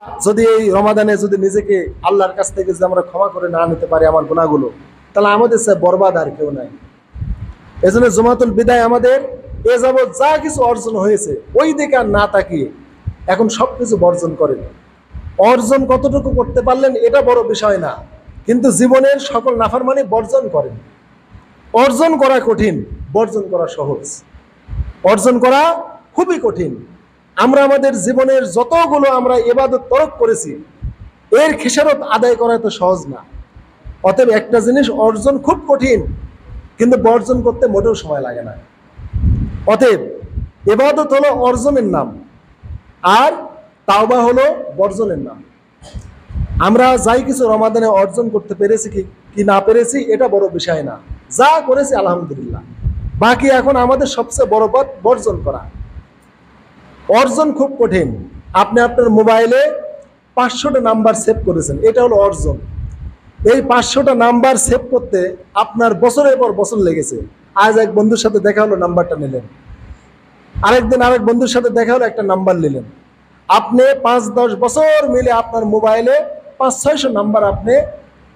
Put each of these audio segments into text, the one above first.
যদি এই রমাদানে যদি নিজেকে আল্লাহর কাছ থেকে যদি আমরা ক্ষমা করে না নিতে পারি আমার গুনাহগুলো, তাহলে আমাদের সে বরবাদ আর কেউ নাই। এজন্য জুমাতুল বিদায় আমাদের এ যাবৎ যা কিছু অর্জন হয়েছে ওই দিকে আর না তাকিয়ে এখন সবকিছু বর্জন করেন। অর্জন কতটুকু করতে পারলেন এটা বড় বিষয় না, কিন্তু জীবনের সকল নাফরমানি বর্জন করেন। অর্জন করা কঠিন, বর্জন করা সহজ। অর্জন করা খুবই কঠিন। আমরা আমাদের জীবনের যতগুলো আমরা ইবাদত তরক করেছি এর খেসারত আদায় করা তো সহজ না। অতএব একটা জিনিস অর্জন খুব কঠিন, কিন্তু বর্জন করতে মোটেও সময় লাগে না। অতএব ইবাদত হলো অর্জনের নাম, আর তাওবা হলো বর্জনের নাম। আমরা যাই কিছু রমাদানে অর্জন করতে পেরেছি কি না পেরেছি এটা বড় বিষয় না, যা করেছি আলহামদুলিল্লাহ। বাকি এখন আমাদের সবচেয়ে বড় পথ বর্জন করা। অর্জন খুব কঠিন। আপনি আপনার মোবাইলে 500টা নাম্বার সেভ করেছেন, এটা হলো অর্জন। এই 500টা নাম্বার সেভ করতে আপনার বছরের পর বছর লেগেছে। আজ এক বন্ধুর সাথে দেখা হলো, নাম্বারটা নিলেন। আরেকদিন আরেক বন্ধুর সাথে দেখা হলো, একটা নাম্বার নিলেন। আপনি 5-10 বছর মিলে আপনার মোবাইলে 500-600 নাম্বার আপনি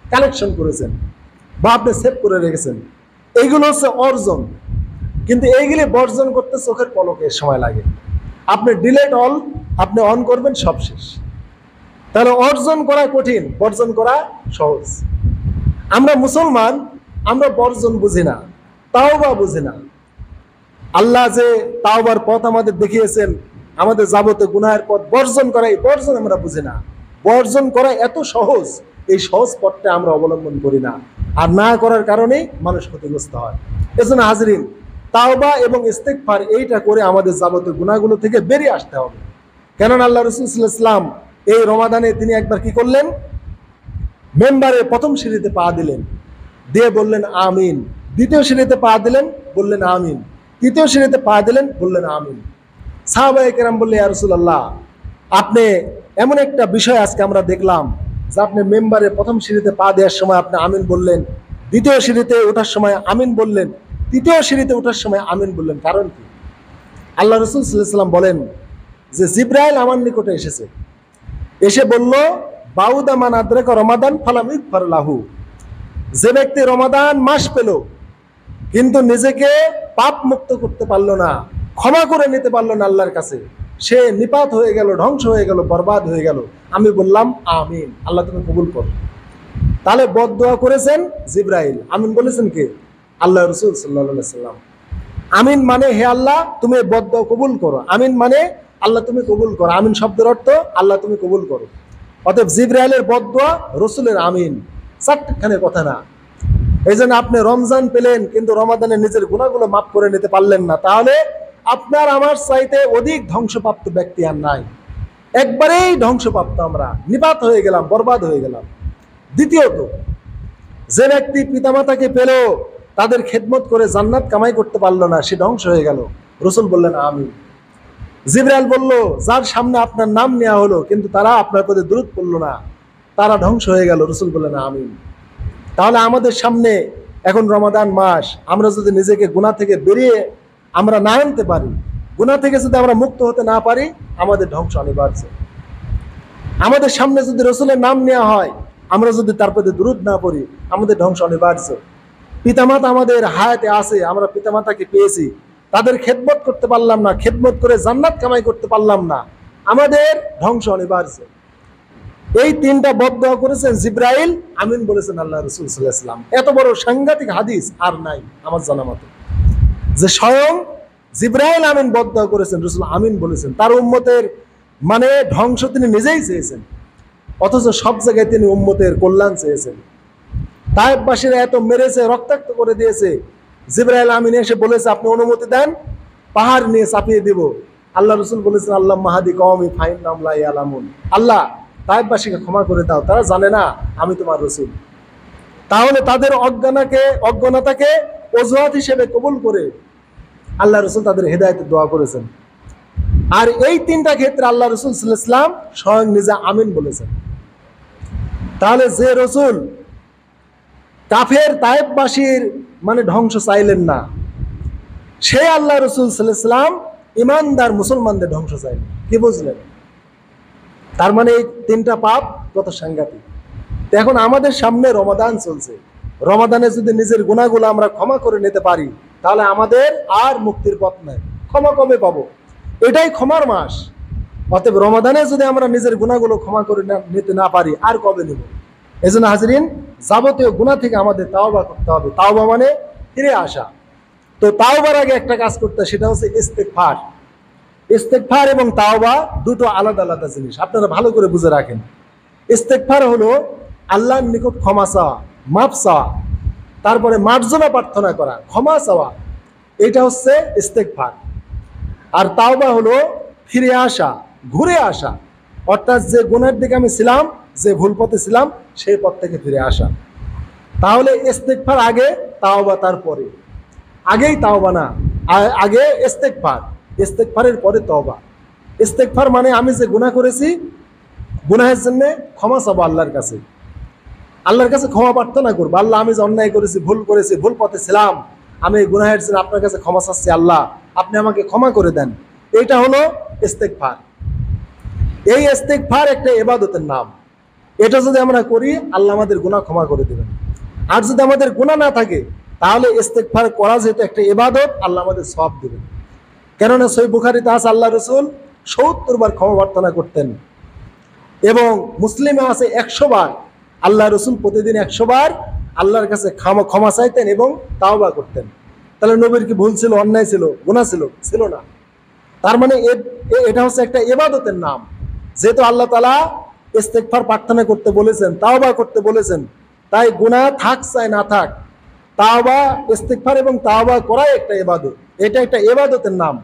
কালেকশন করেছেন বা আপনি সেভ করে রেখেছেন। এইগুলো হচ্ছে অর্জন। কিন্তু এইগুলি বর্জন করতে চোখের পলকে সময় লাগে। আপনি ডিলেট অল আপনি অন করবেন, সব শেষ। তাহলে অর্জন করা কঠিন, বর্জন করা সহজ। আমরা মুসলমান, আমরা বর্জন বুঝি না, তাওবা বুঝি না। আল্লাহ যে তাওবার পথ আমাদের দেখিয়েছেন, আমাদের যাবতীয় গুনাহের পথ বর্জন করা, এই বর্জন আমরা বুঝি না। বর্জন করা এত সহজ, এই সহজ পথটা আমরা অবলম্বন করি না, আর না করার কারণেই মানুষ ক্ষতিগ্রস্ত হয়। এজন্য হাজরিন, তাওবা এবং ইস্তেগফার এইটা করে আমাদের যাবতীয় গুনাহগুলো থেকে বেরিয়ে আসতে হবে। কেননা আল্লাহ রাসূল সাল্লাল্লাহু আলাইহি ওয়াসাল্লাম এই রমাদানে তিনি একবার কি করলেন, মেম্বারে প্রথম সিঁড়িতে পা দিলেন, দিয়ে বললেন আমিন। দ্বিতীয় সিঁড়িতে পা দিলেন, বললেন আমিন। তৃতীয় সিঁড়িতে পা দিলেন, বললেন আমিন। সাহাবায়ে কেরাম বললেন, ইয়া রাসূলুল্লাহ, আপনি এমন একটা বিষয় আজকে আমরা দেখলাম যে আপনি মেম্বারে প্রথম সিঁড়িতে পা দেওয়ার সময় আপনি আমিন বললেন, দ্বিতীয় সিঁড়িতে ওঠার সময় আমিন বললেন, তৃতীয় সিঁড়িতে ওঠার সময় আমিন বললেন, কারণ কি? আল্লাহ রাসূল সাল্লাল্লাহু আলাইহি ওয়াসাল্লাম বলেন যে জিবরাইল আমার নিকটে এসেছে, এসে বলল, বাউদা মান আদরাকা রমাদান ফালাম ইগফার লাহু। যে ব্যক্তি রমাদান মাস পেল কিন্তু নিজেকে পাপ মুক্ত করতে পারলো না, ক্ষমা করে নিতে পারলো না আল্লাহর কাছে, সে নিপাত হয়ে গেল, ধ্বংস হয়ে গেল, বরবাদ হয়ে গেল। আমি বললাম আমিন, আল্লাহ তুমি কবুল করো। তাহলে বদদোয়া করেছেন জিবরাইল, আমিন বলেছেন কে? আল্লাহ রাসূল সাল্লাল্লাহু আলাইহি ওয়াসাল্লাম। আমিন মানে হে আল্লাহ তুমি বদদোয়া কবুল করো। আমিন মানে আল্লাহ তুমি কবুল করো। আমিন শব্দের অর্থ আল্লাহ তুমি কবুল করো। অতএব জিবরাইলের বদদোয়া, রসুলের আমিন, চারখানে কথা না। এই জন্য আপনি রমজান পেলেন কিন্তু রমাদানে নিজের গুনাহগুলো মাফ করে নিতে পারলেন না, তাহলে আপনার আমার চাইতে অধিক ধ্বংসপ্রাপ্ত ব্যক্তি আর নাই। একবারেই ধ্বংসপ্রাপ্ত আমরা, নিপাত হয়ে গেলাম, বরবাদ হয়ে গেলাম। দ্বিতীয়ত, যে ব্যক্তি পিতামাতাকে পেল তাদের খেদমত করে জান্নাত কামাই করতে পারলো না, সে ধ্বংস হয়ে গেল। রসুল বললেন আমিন। জিবরাইল বলল, যার সামনে আপনার নাম নেওয়া হলো কিন্তু তারা আপনার প্রতি দুরূদ পড়লো না, তারা ধ্বংস হয়ে গেল। রসুল বললেন আমিন। তাহলে আমাদের সামনে এখন রমাদান মাস, আমরা যদি নিজেকে গুনাহ থেকে বেরিয়ে আমরা না আনতে পারি, গুনাহ থেকে যদি আমরা মুক্ত হতে না পারি, আমাদের ধ্বংস অনিবার্য। আমাদের সামনে যদি রসুলের নাম নেওয়া হয়, আমরা যদি তার প্রতি দুরূদ না পড়ি, আমাদের ধ্বংস অনিবার্য। পিতামাতা আমাদের হায়াতে আছে, আমরা পিতামাতাকে পেয়েছি, তাদের খেদমত করতে পারলাম না, খেদমত করে জান্নাত কামাই করতে পারলাম না, আমাদের ধ্বংস অনিবার্য। এই তিনটা বদদোয়া করেছেন জিবরাইল, আমিন বলেছেন আল্লাহ রাসূল সাল্লাল্লাহু আলাইহি ওয়াসাল্লাম। এত বড় সাংঘাতিক হাদিস আর নাই আমার জানা মতে, যে স্বয়ং জিবরাইল আমিন বদদোয়া করেছেন, রাসূল আমিন বলেছেন। তার উম্মতের মানে ধ্বংস তিনি নিজেই চেয়েছেন, অথচ সব জায়গায় তিনি উম্মতের কল্যাণ চেয়েছেন। তায়েফবাসীরা এত মেরেছে, রক্তাক্ত করে দিয়েছে, জিবরাইল আমিন এসে বলেছে আপনি অনুমতি দেন, পাহাড় নিয়ে চাপিয়ে দিব। আল্লাহ রাসূল বলেছেন আল্লাহ মাহাদি কওমি ফাইন্নাহুম লা ইয়ালামুন, আল্লাহ তায়েফবাসীকে ক্ষমা করে দাও, তারা জানে না আমি তোমার রাসূল। তাহলে তাদের অজ্ঞানতাকে অজুহাত হিসেবে কবুল করে আল্লাহ রাসূল তাদের হেদায়েতের দোয়া করেছেন। আর এই তিনটা ক্ষেত্রে আল্লাহ রাসূল সাল্লাল্লাহু আলাইহি ওয়াসাল্লাম স্বয়ং নিজে আমিন বলেছেন। তাহলে যে রাসূল কাফের তায়েফবাসীর মানে ধ্বংস চাইলেন না, সেই আল্লাহ রাসূল সাল্লাল্লাহু আলাইহি ওয়াসাল্লাম ইমানদার মুসলমানদের ধ্বংস চাইলেন। কি বুঝলেন? তার মানে এই তিনটা পাপ কত সাংঘাতিক। তো এখন আমাদের সামনে রমাদান চলছে, রমাদানে যদি নিজের গুনাহগুলো আমরা ক্ষমা করে নিতে পারি তাহলে আমাদের আর মুক্তির পথ নাই। ক্ষমা কবে পাবো? এটাই ক্ষমার মাস। অতএব রমাদানে যদি আমরা নিজের গুনাহগুলো ক্ষমা করে নিতে না পারি আর কবে নেব? এজন্য হাজরিন, যাবতীয় গুনাহ থেকে আমাদের তাওবা করতে হবে। তাওবা মানে ফিরে আসা। তো তাওবার আগে একটা কাজ করতে, সেটা হচ্ছে ইস্তেগফার। ইস্তেগফার এবং তাওবা দুটো আলাদা আলাদা জিনিস, আপনারা ভালো করে বুঝে রাখেন। ইস্তেগফার হলো আল্লাহর নিকট ক্ষমা চাওয়া, মাফ চাওয়া, তারপরে মার্জনা প্রার্থনা করা, ক্ষমা চাওয়া, এটা হচ্ছে ইস্তেগফার। আর তাওবা হলো ফিরে আসা, ঘুরে আসা, অর্থাৎ যে গুনাহের দিকে আমি ছিলাম, যে ভুল পথে ছিলাম, সেই পথ থেকে ফিরে আসা। তাহলে ইস্তেগফার আগে, তাওবা তারপরে। আগেই তাওবা না, আগে ইস্তেগফার, ইস্তেগফারের পরে তওবা। ইস্তেগফার মানে আমি যে গুনাহ করেছি, গুনাহের জন্য ক্ষমা চাবো আল্লাহর কাছে, আল্লাহর কাছে ক্ষমা প্রার্থনা করবো। আল্লাহ, আমি যে অন্যায় করেছি, ভুল করেছি, ভুল পথে ছিলাম, আমি এই গুনাহের জন্য আপনার কাছে ক্ষমা চাচ্ছি, আল্লাহ আপনি আমাকে ক্ষমা করে দেন। এইটা হলো ইস্তেগফার। এই ইস্তেগফার একটা ইবাদতের নাম। এটা যদি আমরা করি, আল্লাহ আমাদের গুনাহ ক্ষমা করে দেবেন। আর যদি আমাদের গুনাহ না থাকে, তাহলে ইস্তেগফার করা যেহেতু একটা ইবাদত, আল্লাহ আমাদের সওয়াব দেবেন। কেননা সহিহ বুখারীতে আছে আল্লাহ রাসূল ৭০ বার ক্ষমা প্রার্থনা করতেন, এবং মুসলিমে আছে ১০০ বার। আল্লাহ রাসূল প্রতিদিন ১০০ বার আল্লাহর কাছে ক্ষমা চাইতেন এবং তাওবা করতেন। তাহলে নবীর কি ভুল ছিল, অন্যায় ছিল, গুনাহ ছিল? ছিল না। তার মানে এটা হচ্ছে একটা ইবাদতের নাম। যেহেতু আল্লাহ তাআলা ইস্তেগফার প্রার্থনা করতে বলেছেন, তাওবা করতে বলেছেন, তাই গুনাহ থাক চাই না থাক, তাওবা, ইস্তেগফার এবং তাওবা করাই একটা ইবাদত। এটা একটা ইবাদতের নাম।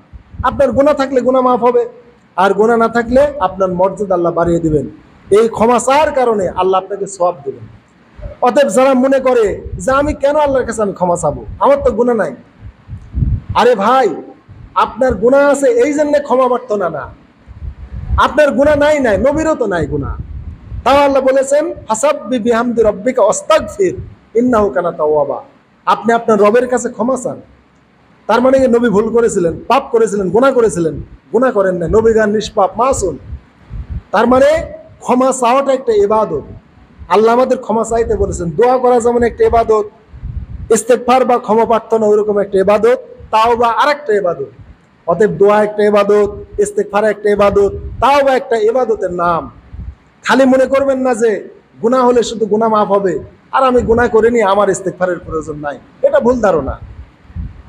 আপনার গুনাহ থাকলে গুনাহ মাফ হবে, আর গুনাহ না থাকলে আপনার মর্যাদা আল্লাহ বাড়িয়ে দিবেন। এই ক্ষমা চাওয়ার কারণে আল্লাহ আপনাকে সওয়াব দেবেন। অতএব যারা মনে করে যে আমি কেন আল্লাহর কাছে আমি ক্ষমা চাবো, আমার তো গুনাহ নাই, আরে ভাই, আপনার গুনাহ আছে এই জন্য ক্ষমা প্রার্থনা না, আপনার গুনাহ নাই, নবীরও তো নাই গুনাহ। তাও আল্লাহ বলেছেন ফাসাব্বি বিহামদি রাব্বিকা ওয়াস্তাগফির ইন্নাহু কানা তাওয়াবা। আপনি আপনার রবের কাছে ক্ষমা চান। তার মানে নবী ভুল করেছিলেন, পাপ করেছিলেন, গুনাহ করেছিলেন? গুনাহ করেন না, নবীগণ নিষ্পাপ, মাসুম। তার মানে ক্ষমা চাওয়াটা একটা ইবাদত। আল্লাহ আমাদের ক্ষমা চাইতে বলেছেন। দোয়া করা যেমন একটা ইবাদত, ইস্তেগফার বা ক্ষমা প্রার্থনা ওইরকম একটা ইবাদত, তাওবা আরেকটা ইবাদত। অতএব দোয়া একটা ইবাদত, ইস্তেগফার একটা ইবাদত, তাওবা একটা ইবাদতের নাম। খালি মনে করবেন না যে গুনাহ হলে শুধু গুনাহ মাফ হবে, আর আমি গুনাহ করিনি, আমার ইস্তেগফারের প্রয়োজন নাই। এটা ভুল ধারণা।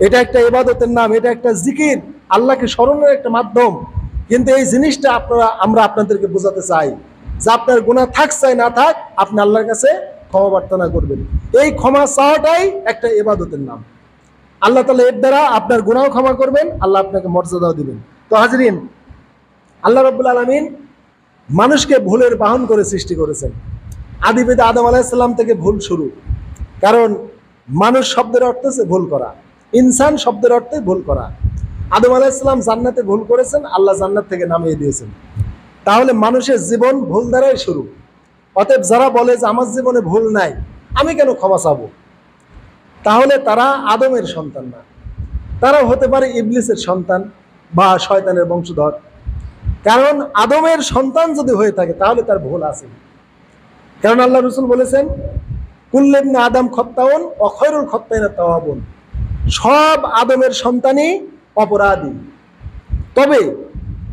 এটা একটা ইবাদতের নাম, এটা একটা জিকির, আল্লাহকে স্মরণের একটা মাধ্যম। কিন্তু এই জিনিসটা আমরা আপনাদেরকে বোঝাতে চাই যে আপনার গুনাহ থাক চাই না থাক, আপনি আল্লাহর কাছে ক্ষমা প্রার্থনা করবেন। এই ক্ষমা চাওয়াটাই একটা ইবাদতের নাম। আল্লাহ তাআলা এর দ্বারা আপনার গুনাহ ক্ষমা করবেন, আল্লাহ আপনাকে মর্যাদাও দিবেন। তো হাজরিন, আল্লাহ রাব্বুল আলামিন মানুষকে ভুলের বাহন করে সৃষ্টি করেছেন। আদিপিতা আদম আলাইহিস সালাম থেকে ভুল শুরু। কারণ মানুষ শব্দের অর্থ হচ্ছে ভুল করা, ইনসান শব্দের অর্থে ভুল করা। আদম আলাইহিস সালাম জান্নাতে ভুল করেছেন, আল্লাহ জান্নাত থেকে নামিয়ে দিয়েছেন। তাহলে মানুষের জীবন ভুল দ্বারাই শুরু। অতএব যারা বলে যে আমার জীবনে ভুল নাই, আমি কেন ক্ষমা চাবো, তাহলে তারা আদমের সন্তান না, তারা হতে পারে ইবলিসের সন্তান বা শয়তানের বংশধর। কারণ আদমের সন্তান যদি হয়ে থাকে তাহলে তার ভুল আছে। কারণ আল্লাহ রাসূল বলেছেন কুল্লু ইবনে আদম খত্তাউন ওয়া খায়রুল খত্তাইনা তাওয়াবুন। সব আদমের সন্তানই অপরাধী, তবে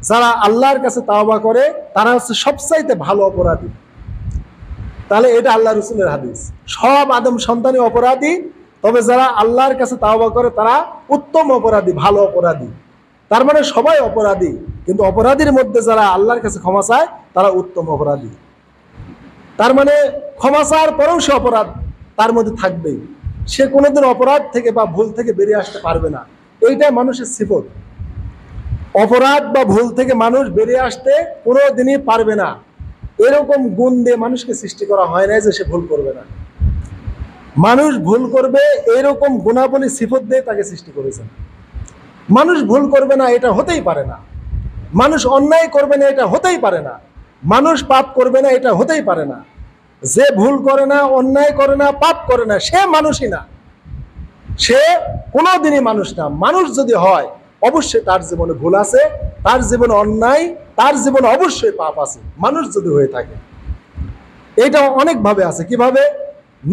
যারা আল্লাহর কাছে তাওবা করে তারা হচ্ছে সবচাইতে ভালো অপরাধী। তাহলে এটা আল্লাহ রাসূলের হাদিস। সব আদম সন্তানই অপরাধী, তবে যারা আল্লাহর কাছে তাওবা করে তারা উত্তম অপরাধী, ভালো অপরাধী। তার মানে সবাই অপরাধী, কিন্তু অপরাধীর মধ্যে যারা আল্লাহর কাছে ক্ষমা চায় তারা উত্তম অপরাধী। তার মানে ক্ষমা চাওয়ার পরেও সে অপরাধ তার মধ্যে থাকবেই, সে কোনোদিন অপরাধ থেকে বা ভুল থেকে বেরিয়ে আসতে পারবে না। এইটাই মানুষের সিফত। অপরাধ বা ভুল থেকে মানুষ বেরিয়ে আসতে কোনোদিনই পারবে না। এরকম গুণ দিয়ে মানুষকে সৃষ্টি করা হয় না যে সে ভুল করবে না। মানুষ ভুল করবে এরকম গুণাবলী সিফত দিয়ে তাকে সৃষ্টি করেছেন। মানুষ ভুল করবে না এটা হতেই পারে না, মানুষ অন্যায় করবে না এটা হতেই পারে না, মানুষ পাপ করবে না এটা হতেই পারে না। যে ভুল করে না, অন্যায় করে না, পাপ করে না, সে মানুষই না, সে কোনোদিনই মানুষ না। মানুষ যদি হয় অবশ্যই তার জীবনে ভুল আছে, তার জীবনে অন্যায়, তার জীবনে অবশ্যই পাপ আছে, মানুষ যদি হয়ে থাকে। এটা অনেকভাবে আছে। কিভাবে?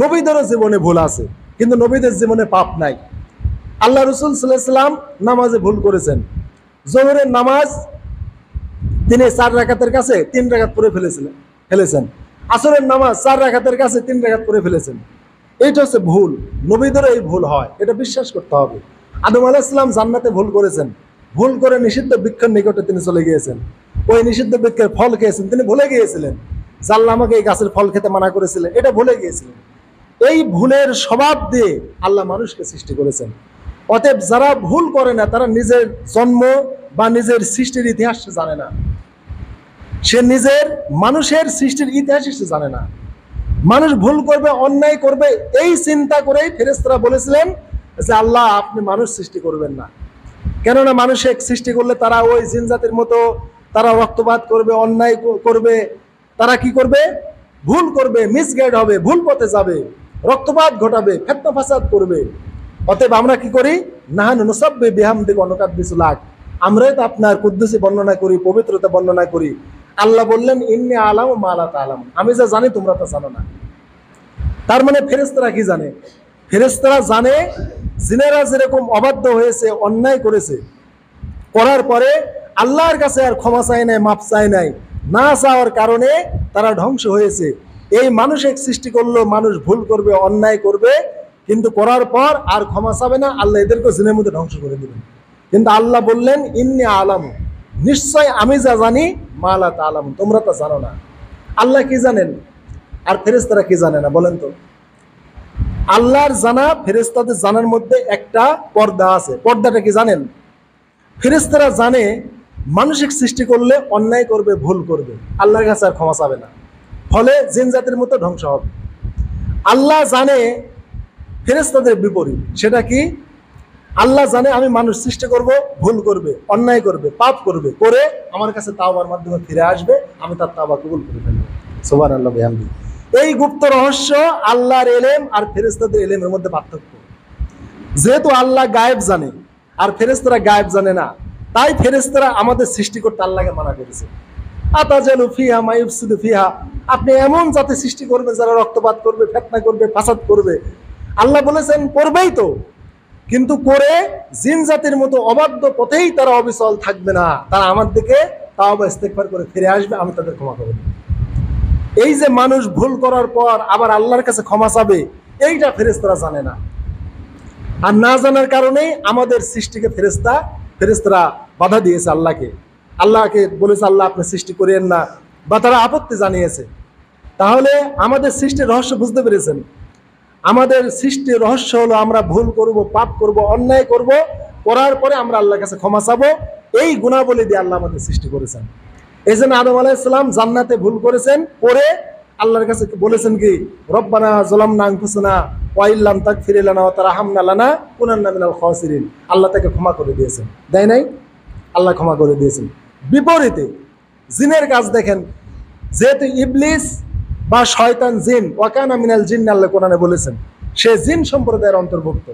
নবীদেরও জীবনে ভুল আছে, কিন্তু নবীদের জীবনে পাপ নাই। আল্লাহ রসুল সাল্লাল্লাহু আলাইহি ওয়াসাল্লাম নামাজে ভুল করেছেন। জোহরের নামাজ তিনি 4 রাকাতের কাছে 3 রাকাত পড়ে ফেলেছেন। আসরের নামাজ 4 রাকাতের কাছে 3 রাকাত পড়ে ফেলেছেন। এইটা হচ্ছে ভুল। নবীদেরও এই ভুল হয়, এটা বিশ্বাস করতে হবে। আদম আলাইহিস সালাম জান্নাতে ভুল করেছেন, ভুল করে নিষিদ্ধ বৃক্ষের নিকটে তিনি চলে গিয়েছেন। ওই নিষিদ্ধ বৃক্ষের ফল খেয়েছেন, তিনি ভুলে গিয়েছিলেন যে আল্লাহ আমাকে এই গাছের ফল খেতে মানা করেছিলেন, এটা ভুলে গিয়েছিলেন। এই ভুলের স্বভাব দিয়ে আল্লাহ মানুষকে সৃষ্টি করেছেন। অতএব যারা ভুল করে না, তারা নিজের জন্ম বা নিজের সৃষ্টির ইতিহাস জানে না। সে নিজের মানুষের সৃষ্টির ইতিহাস সে জানে না। মানুষ ভুল করবে, অন্যায় করবে, এই চিন্তা করেই ফেরেশতারা বলেছিলেন যে আল্লাহ আপনি মানুষ সৃষ্টি করবেন না। কেননা মানুষে সৃষ্টি করলে তারা ওই জিন জাতির মতো তারা রক্তপাত করবে, অন্যায় করবে, তারা কি করবে? ভুল করবে, মিসগাইড হবে, ভুল পথে যাবে, রক্তপাত ঘটাবে, ফিতনা ফাসাদ করবে। অতএব আমরা কি করি? নাহানু নুসাব্বিহু বিহামদিহি ওয়া নুকাদ্দিসু লাক, আমরাই তো আপনার কুদ্দুসি বর্ণনা করি, পবিত্রতা বর্ণনা করি। আল্লাহ বললেন ইন্নী আলামু মা লা তা'লামুন, আমি যা জানি তোমরা তা জানো না। তার মানে ফেরেশতারা কি জানে? ফেরেশতারা জানে জিনেরা যেরকম অবাধ্য হয়েছে, অন্যায় করেছে, করার পরে আল্লাহর কাছে আর ক্ষমা চায় নাই, মাপ চায় নাই, না চাওয়ার কারণে তারা ধ্বংস হয়েছে। এই মানুষ এক সৃষ্টি করলো, মানুষ ভুল করবে, অন্যায় করবে, কিন্তু করার পর আর ক্ষমা চাবে না, আল্লাহ এদেরকে জিনের মধ্যে ধ্বংস করে দিবেন। কিন্তু আল্লাহ বললেন ইন্নী আলামু, নিশ্চয় আমি যা জানি, মা লা তা'লামুন, তোমরা তা জানো না। আল্লাহ কি জানেন আর ফেরেশতারা কি জানে না? বলেন তো। আল্লাহর জানা ফেরেশতাদের জানার মধ্যে একটা পর্দা আছে। পর্দাটা কি জানেন? ফেরেশতারা জানে মানসিক সৃষ্টি করলে অন্যায় করবে, ভুল করবে, আল্লাহর কাছে আর ক্ষমা চাবে না, ফলে জিন জাতির মতো ধ্বংস হবে। আল্লাহ জানে ফেরেশতাদের বিপরীত। সেটা কি? আল্লাহ জানে আমি মানুষ সৃষ্টি করব, ভুল করবে, অন্যায় করবে, পাপ করবে, করে আমার কাছে তাওবার মাধ্যমে ফিরে আসবে, আমি তার তাওবা কবুল করে ফেলবো। সুবহানাল্লাহ বিহামদিহি। এই গুপ্ত রহস্য আল্লাহর ইলম আর ফেরেশতাদের ইলমের মধ্যে পার্থক্য। যেহেতু আল্লাহ গায়েব জানে আর ফেরেশতারা গায়েব জানে না, তাই ফেরেশতারা আমাদের সৃষ্টি করতে আল্লাহকে মানা করেছে। আতাজালু ফিহা মা ইফসিদু ফিহা, আপনি এমন জাতি সৃষ্টি করবে যারা রক্তপাত করবে, ফিতনা করবে, ফাসাদ করবে। আল্লাহ বলেছেন করবেই তো, কিন্তু করে জিন জাতির মতো অবাধ্য পথেই তারা অবিচল থাকবে না, তারা আমার দিকে তাওবা ইস্তেগফার করে ফিরে আসবে, আমি তাদের ক্ষমা করে দেব। এই যে মানুষ ভুল করার পর আবার আল্লাহর কাছে ক্ষমা চাবে, এইটা ফেরেশতারা জানে না। আর না জানার কারণেই আমাদের সৃষ্টিকে ফেরেশতারা বাধা দিয়েছে আল্লাহকে বলেছে আল্লাহ আপনি সৃষ্টি করেন না, বা তারা আপত্তি জানিয়েছে। তাহলে আমাদের সৃষ্টির রহস্য বুঝতে পেরেছেন? আমাদের সৃষ্টির রহস্য হলো আমরা ভুল করব, পাপ করব, অন্যায় করব, করার পরে আমরা আল্লাহর কাছে ক্ষমা চাবো। এই গুণাবলী দিয়ে আল্লাহ আমাদের সৃষ্টি করেছেন। এই জন্য আদম আলাইহিস সালাম জান্নাতে ভুল করেছেন, করে আল্লাহর কাছে বলেছেন কি রব্বানা যালামনা আনফুসানা ওয়া ইল্লাম তাগফির লানা ওয়া তারহামনা লানাকুনান্না মিনাল খাসিরিন, আল্লাহ তাকে ক্ষমা করে দিয়েছেন। দেয় নাই? আল্লাহ ক্ষমা করে দিয়েছেন। বিপরীতে জিনের কাজ দেখেন, যেহেতু ইবলিস বা শয়তান জিন, ওয়াকানা মিনাল জিন্নি, আল্লাহ কোরআনে বলেছেন সে জিন সম্প্রদায়ের অন্তর্ভুক্ত।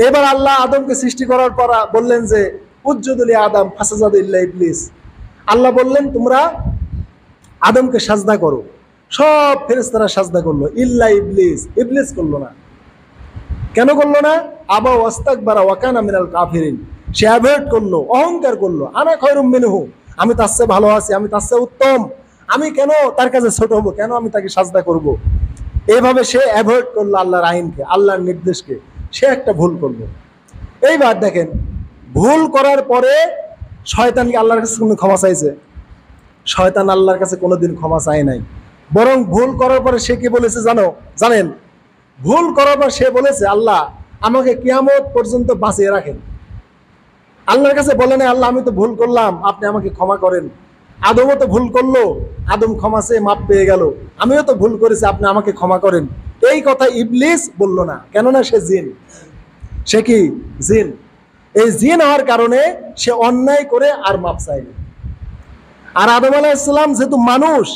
এবার আল্লাহ আদমকে সৃষ্টি করার পর বললেন যে উজুদু লি আদম ফাসাজাদা ইল্লা ইবলিস, আল্লাহ বললেন তোমরা আদমকে সাজদা করো। সব ফেরেশতারা সাজদা করলো, ইল্লা ইবলিস, ইবলিস করলো না। কেন করলো না? আবা ওয়াস্তাকবারা ওয়াকানা মিনাল কাফিরিন, সে অ্যাভয়েড করলো, অহংকার করলো, আনা খায়রুম মিনহু, আমি তার চেয়ে ভালো আছি, আমি তার চেয়ে উত্তম, আমি কেন তার কাছে ছোট হবো, কেন আমি তাকে সাজদা করব। এইভাবে সে অ্যাভয়েড করলো আল্লাহর আইনকে, আল্লাহর নির্দেশকে, সে একটা ভুল করলো। এইবার দেখেন, ভুল করার পরে শয়তানকে আল্লাহর কাছে কোনো ক্ষমা চাইছে? শয়তান আল্লাহর কাছে কোনোদিন ক্ষমা চায় নাই। বরং ভুল করার পরে সে কি বলেছে জানেন? ভুল করার পর সে বলেছে আল্লাহ আমাকে কিয়ামত পর্যন্ত বাঁচিয়ে রাখেন। আল্লাহর কাছে বলে না আল্লাহ আমি তো ভুল করলাম, আপনি আমাকে ক্ষমা করেন। আদমও তো ভুল করলো, আদম ক্ষমা চেয়ে মাপ পেয়ে গেল, আমিও তো ভুল করেছি, আপনি আমাকে ক্ষমা করেন। এই কথা ইবলিস বলল না, কেননা সে জিন। সে কি? জিন। এই জিন হওয়ার কারণে সে অন্যায় করে আর মাপ চাইল। আর আদম আলাইহিস সালাম যেহেতু মানুষ,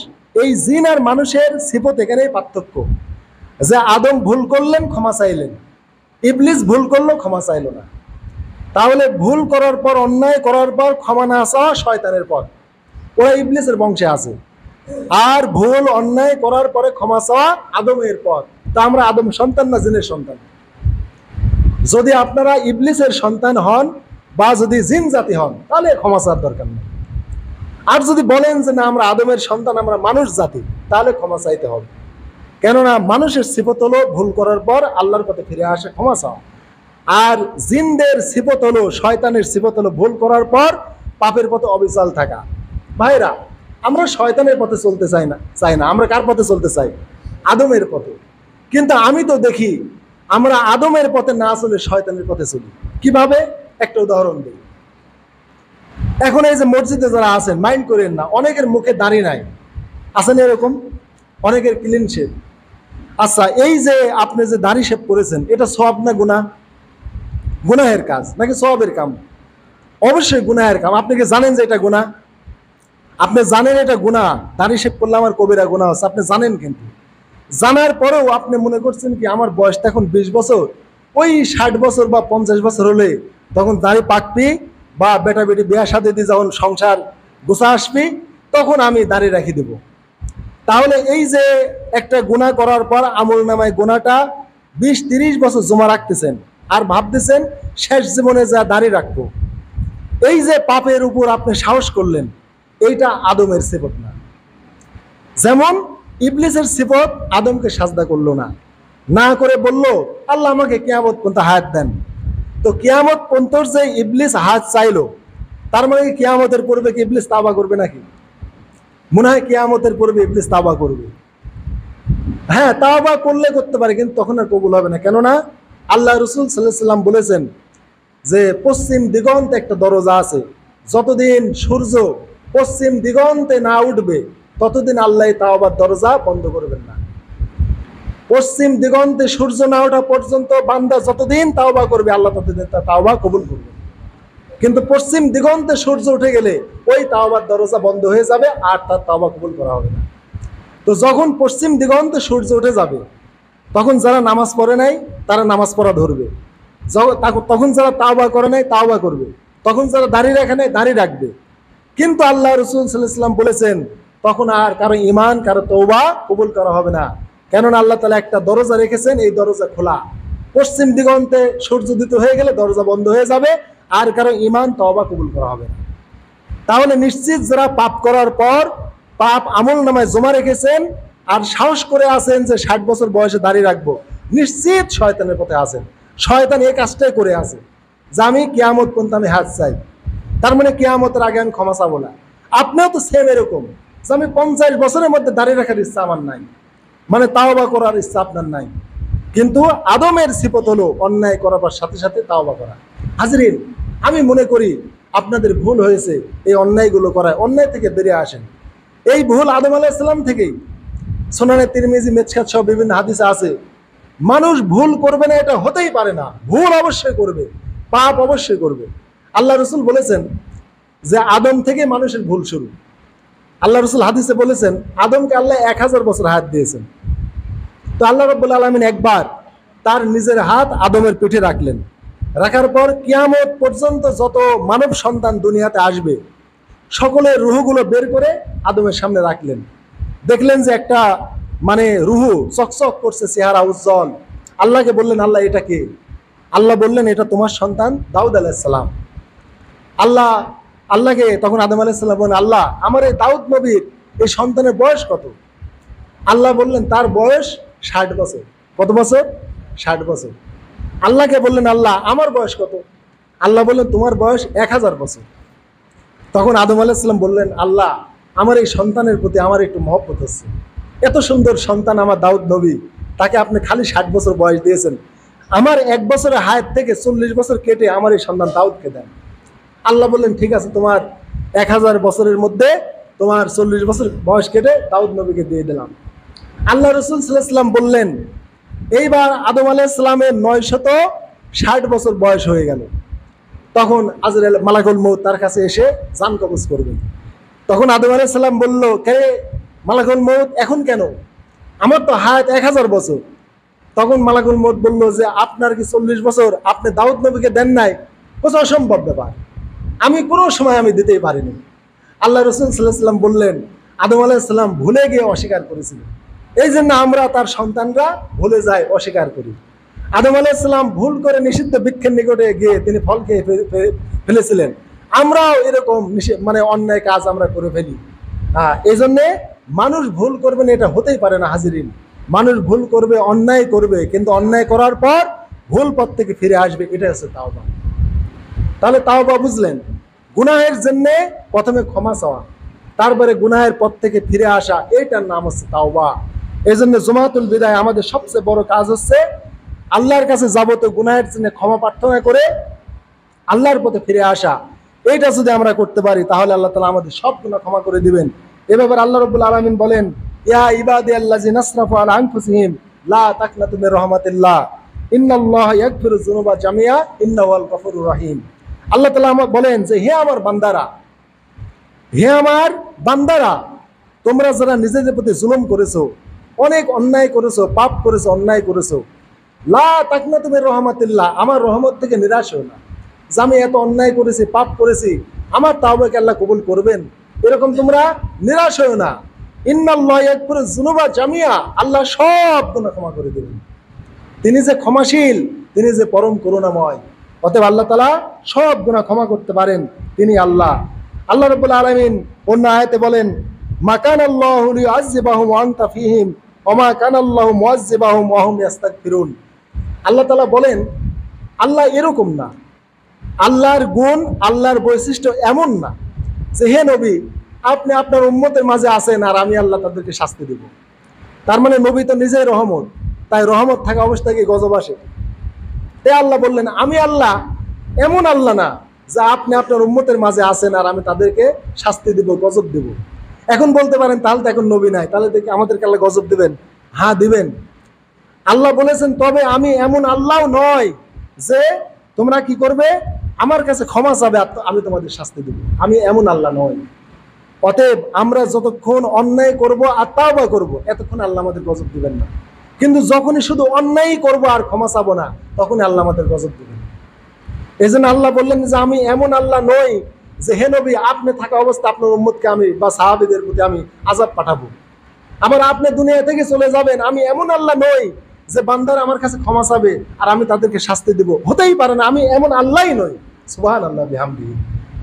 এই জিন আর মানুষের সিফত এখানেই পার্থক্য, যে আদম ভুল করলেন ক্ষমা চাইলেন, ইবলিস ভুল করলো ক্ষমা চাইল না। তাহলে ভুল করার পর, অন্যায় করার পর ক্ষমা না চাওয়া শয়তানের পথ, ওরা ইবলিসের বংশে আছে। আর ভুল অন্যায় করার পরে ক্ষমা চাওয়া আদমের পথ। তা আমরা আদম সন্তান না জিনের সন্তান? যদি আপনারা ইবলিসের সন্তান হন বা যদি জিন জাতি হন, তাহলে ক্ষমা চাওয়ার দরকার নেই। আর যদি বলেন যে না আমরা আদমের সন্তান, আমরা মানুষ জাতি, তাহলে ক্ষমা চাইতে হবে। কেননা মানুষের সিফত হলো ভুল করার পর আল্লাহর পথে ফিরে আসে, ক্ষমা চাওয়া। আর জিনদের সিফত হলো, শয়তানের সিফত হলো ভুল করার পর পাপের পথে অবিচল থাকা। ভাইরা, আমরা শয়তানের পথে চলতে চাই না। আমরা কার পথে চলতে চাই? আদমের পথে। কিন্তু আমি তো দেখি আমরা আদমের পথে না চলে শয়তানের পথে চলি। কিভাবে? একটা উদাহরণ দিই। এখন এই যে মসজিদে যারা আছেন, মাইন্ড করেন না, অনেকের মুখে দাড়ি নাই, আছেন এরকম? অনেকের ক্লিন শেভ। আচ্ছা, এই যে আপনি যে দাড়ি শেভ করেছেন, এটা সওয়াব না গুনাহ? গুনাহের কাজ নাকি সওয়াবের কাম? অবশ্যই গুনাহের কাম। আপনি কি জানেন যে এটা গুনাহ? আপনি জানেন এটা গুনাহ, দাড়ি শেভ করলে আমার কবিরা গুনাহ হচ্ছে, আপনি জানেন। কিন্তু জানার পরেও আপনি মনে করছেন কি আমার বয়সটা এখন 20 বছর, ওই 60 বছর বা 50 বছর হলে তখন দাড়ি পাকবি বা বেটা বেটি বিয়া শাদী দিয়ে যখন সংসার গোছা আসবি, তখন আমি দাড়ি রাখি দেব। তাহলে এই যে একটা গুনাহ করার পর আমল নামায় গুনাহটা 20-30 বছর জমা রাখতেছেন, আর ভাবতেছেন শেষ জীবনে যা দাড়ি রাখবো। এই যে পাপের উপর আপনি সাহস করলেন, এইটা আদমের সিফত না। যেমন ইবলিসের সিফত আদমকে সাজদা করলো না, না করে বলল আল্লাহ আমাকে কিয়ামত পর্যন্ত হায়াত দেন। তো কিয়ামত পর্যন্ত যে ইবলিস হায়াত চাইলো, তার মানে কিয়ামতের পূর্বে কি ইবলিস তাওবা করবে নাকি? মনে হয় কিয়ামতের পূর্বে ইবলিস তাওবা করবে। হ্যাঁ, তাওবা করলে করতে পারে, কিন্তু তখন আর কবুল হবে না। কেননা আল্লাহ রাসূল সাল্লাল্লাহু আলাইহি সাল্লাম বলেছেন যে পশ্চিম দিগন্তে একটা দরজা আছে, যতদিন সূর্য পশ্চিম দিগন্তে না উঠবে ততদিন আল্লাহ তাওবার দরজা বন্ধ করবেন না। পশ্চিম দিগন্তে সূর্য না ওঠা পর্যন্ত বান্দা যতদিন তাওবা করবে, আল্লাহ ততদিন তার তাওবা কবুল করবে। কিন্তু পশ্চিম দিগন্তে সূর্য উঠে গেলে ওই তাওবার দরজা বন্ধ হয়ে যাবে, আর তার তাওবা কবুল করা হবে না। তো যখন পশ্চিম দিগন্তে সূর্য উঠে যাবে, তখন যারা নামাজ পড়ে নাই তারা নামাজ পড়া ধরবে, তখন যারা তাওবা করে নাই তাওবা করবে, তখন যারা দাড়ি রাখে নাই দাড়ি রাখবে। কিন্তু আল্লাহ রাসূল সাল্লাল্লাহু আলাইহি ওয়াসাল্লাম বলেছেন তখন আর কারো ঈমান, কারো তওবা কবুল করা হবে না। কেননা আল্লাহ তাআলা একটা দরজা রেখেছেন, এই দরজা খোলা। পশ্চিম দিগন্তে সূর্য উদিত হয়ে গেলে দরজা বন্ধ হয়ে যাবে, আর কারো ঈমান তওবা কবুল করা হবে না। তাহলে নিশ্চিত যারা পাপ করার পর পাপ আমল নামায় জমা রেখেছেন আর সাহস করে আছেন যে 60 বছর বয়সে দাড়ি রাখবো, নিশ্চিত শয়তানের পথে আছেন। শয়তান এই কাজটাই করে আছে যে আমি কিয়ামত পর্যন্ত আমি হাত চাই, তার মানে কিয়ামতের আগে আমি ক্ষমা চাবো না। আপনিও তো সেম এরকম যে আমি 50 বছরের মধ্যে দাড়ি রাখার ইচ্ছা আমার নাই, মানে তাওবা করার ইচ্ছা আপনার নাই। কিন্তু আদমের সিফত হলো অন্যায় করার সাথে সাথে তাওবা করা। হাজরিন, আমি মনে করি আপনাদের ভুল হয়েছে এই অন্যায়গুলো করায়। অন্যায় থেকে বেরিয়ে আসেন। এই ভুল আদম আলাইহিস সালাম থেকেই। সুনানে তিরমিজি, মেশকাত সহ বিভিন্ন হাদিসে আছে মানুষ ভুল করবে না এটা হতেই পারে না। ভুল অবশ্যই করবে, পাপ অবশ্যই করবে। আল্লাহ রাসূল বলেছেন যে আদম থেকে মানুষের ভুল শুরু। আল্লাহ রাসূল হাদিসে বলেছেন আদমকে আল্লাহ 1000 বছর হায়াত দিয়েছেন। তো আল্লাহ রাব্বুল আলামিন একবার তার নিজের হাত আদমের পিঠে রাখলেন। রাখার পর কিয়ামত পর্যন্ত যত মানব সন্তান দুনিয়াতে আসবে সকলের রুহগুলো বের করে আদমের সামনে রাখলেন। দেখলেন যে একটা মানে রুহু চকচক করছে, চেহারা উজ্জ্বল। আল্লাহকে বললেন আল্লাহ এটা কে? আল্লাহ বললেন এটা তোমার সন্তান দাউদ আলাইহিস সালাম। আল্লাহকে তখন আদম আলাইহিস সালাম বলেন আল্লাহ আমার এই দাউদ নবীর এই সন্তানের বয়স কত? আল্লাহ বললেন তার বয়স 60 বছর। কত বছর? 60 বছর। আল্লাহকে বললেন আল্লাহ আমার বয়স কত? আল্লাহ বললেন তোমার বয়স 1000 বছর। তখন আদম আলাইহিস সালাম বললেন আল্লাহ আমার এই সন্তানের প্রতি আমার একটু মহব্বত হচ্ছে। এত সুন্দর সন্তান আমার দাউদ নবী, তাকে আপনি খালি 60 বছর বয়স দিয়েছেন। আমার 1 বছরের হায়াত থেকে 40 বছর কেটে আমার এই সন্তান দাউদকে দেন। আল্লাহ বললেন ঠিক আছে, তোমার 1000 বছরের মধ্যে তোমার 40 বছর বয়স কেটে দাউদ নবীকে দিয়ে দিলাম। আল্লাহ রাসূল সাল্লাল্লাহু আলাইহি ওয়াসাল্লাম বললেন এইবার আদম আলাইহিস সালামের 960 বছর বয়স হয়ে গেল। তখন আজরাইল মালাকুল মউত তার কাছে এসে জান কবজ করবেন। তখন আদম আলাইহিস সালাম বলল কে মালাকুল মউত এখন কেন? আমার তো হায়াত 1000 বছর। তখন মালাকুল মউত বলল যে আপনার কি 40 বছর আপনি দাউদ নবীকে দেন নাই? বলছে অসম্ভব ব্যাপার, আমি কোনো সময় আমি দিতেই পারিনি। আল্লাহ রসুল সাল্লাল্লাহু আলাইহি ওয়াসাল্লাম বললেন, আদম আলাইহিস সালাম ভুলে গিয়ে অস্বীকার করেছিলেন, এই জন্য আমরা তার সন্তানরা ভুলে যাই, অস্বীকার করি। আদম আলাইহিস সালাম ভুল করে নিষিদ্ধ বৃক্ষের নিকটে গিয়ে তিনি ফল খেয়ে ফেলেছিলেন, আমরাও এরকম মানে অন্যায় কাজ আমরা করে ফেলি। এই জন্যে মানুষ ভুল করবে না এটা হতেই পারে না হাজিরিন। মানুষ ভুল করবে, অন্যায় করবে, কিন্তু অন্যায় করার পর ভুল পথ থেকে ফিরে আসবে, এটা হচ্ছে তাওবা। তাহলে তাওবা বুঝলেন, গুনাহের জন্য প্রথমে ক্ষমা চাওয়া, তারপরে গুনাহের পথ থেকে ফিরে আসা, এইটার নাম হচ্ছে তাওবা। এই জন্য জুমাতুল বিদায় আমাদের সবচেয়ে বড় কাজ হচ্ছে আল্লাহর কাছে যাবতীয় গুনাহের জন্য ক্ষমা প্রার্থনা করে আল্লাহর পথে ফিরে আসা। এইটা যদি আমরা করতে পারি তাহলে আল্লাহ তাআলা আমাদের সব গুনাহ ক্ষমা করে দিবেন। এ ব্যাপারে আল্লাহ রাব্বুল আলামিন বলেন, ইয়া ইবাদিয়াল্লাযিনা আসরাফু আলা আনফুসিহিম লা তাকনাতু মির রাহমাতিল্লাহ ইন্নাল্লাহা ইয়াগফিরুয যুনুবা জামিআ ইন্নাহু আল গফুরুর রহিম। আল্লাহ তাআলা আমাকে বলেন যে হে আমার বান্দারা, হে আমার বান্দারা, তোমরা যারা নিজেদের প্রতি জুলুম করেছো, অনেক অন্যায় করেছো, পাপ করেছো, অন্যায় করেছো, লা তাকনাতু মির রাহমাতিল্লাহ, আমার রহমত থেকে নিরাশ হও না। যে আমি এত অন্যায় করেছি, পাপ করেছি, আমার তাওবাকে আল্লাহ কবুল করবেন, এরকম তোমরা নিরাশ হও না। ইন্নাল্লাহা ইয়াগফিরুয যুনুবা জামিআ, আল্লাহ সব গুনাহ ক্ষমা করে দেবেন। তিনি যে ক্ষমাশীল, তিনি যে পরম করুণাময়, অতএব আল্লাহ তাআলা সব গুনাহ ক্ষমা করতে পারেন, তিনি আল্লাহ। আল্লাহ রাব্বুল আলামিন অন্য আয়াতে বলেন, মা কানাল্লাহু লিয়ুআযযিবাহুম ওয়া আনতা ফীহিম ওয়া মা কানাল্লাহু মুআযযিবাহুম ওয়া হুম ইস্তাগফিরুন। আল্লাহ তাআলা বলেন, আল্লাহ এরকম না, আল্লাহর গুণ, আল্লাহর বৈশিষ্ট্য এমন না যে হে নবী আপনি আপনার উম্মতের মাঝে আছেন আর আমি আল্লাহ তাদেরকে শাস্তি দেব। তার মানে নবী তো নিজেই রহমত, তাই রহমত থাকা অবস্থায় কি গজব আসে? তাই আল্লাহ বললেন, আমি আল্লাহ এমন আল্লাহ না যে আপনি আপনার উম্মতের মাঝে আছেন আর আমি তাদেরকে শাস্তি দিব, গজব দিব। এখন বলতে পারেন তাহলে তো এখন নবী নাই, তাহলে দেখি আমাদেরকে আল্লাহ গজব দিবেন? হ্যাঁ দিবেন। আল্লাহ বলেছেন, তবে আমি এমন আল্লাহ নয় যে তোমরা কি করবে, আমার কাছে ক্ষমা চাবে আর আমি তোমাদের শাস্তি দেব, আমি এমন আল্লাহ নয়। অতএব আমরা যতক্ষণ অন্যায় করব আর তাওবা করব, এতক্ষণ আল্লাহ আমাদের গজব দিবেন না। কিন্তু যখনই শুধু অন্যায় করব আর ক্ষমা চাবো না, তখনই আল্লাহ আমাদের গজব দিবেন। এই জন্য আল্লাহ বললেন যে আমি এমন আল্লাহ নই যে হে নবী আপনি থাকা অবস্থা আপনার উম্মতকে আমি বা সাহাবীদের প্রতি আমি আযাব পাঠাবো, আবার আপনি দুনিয়া থেকে চলে যাবেন। আমি এমন আল্লাহ নই যে বান্দারা আমার কাছে ক্ষমা চাবে আর আমি তাদেরকে শাস্তি দিব, হতেই পারে না, আমি এমন আল্লাহই নই। সুবহানাল্লাহ বিহামদিহি,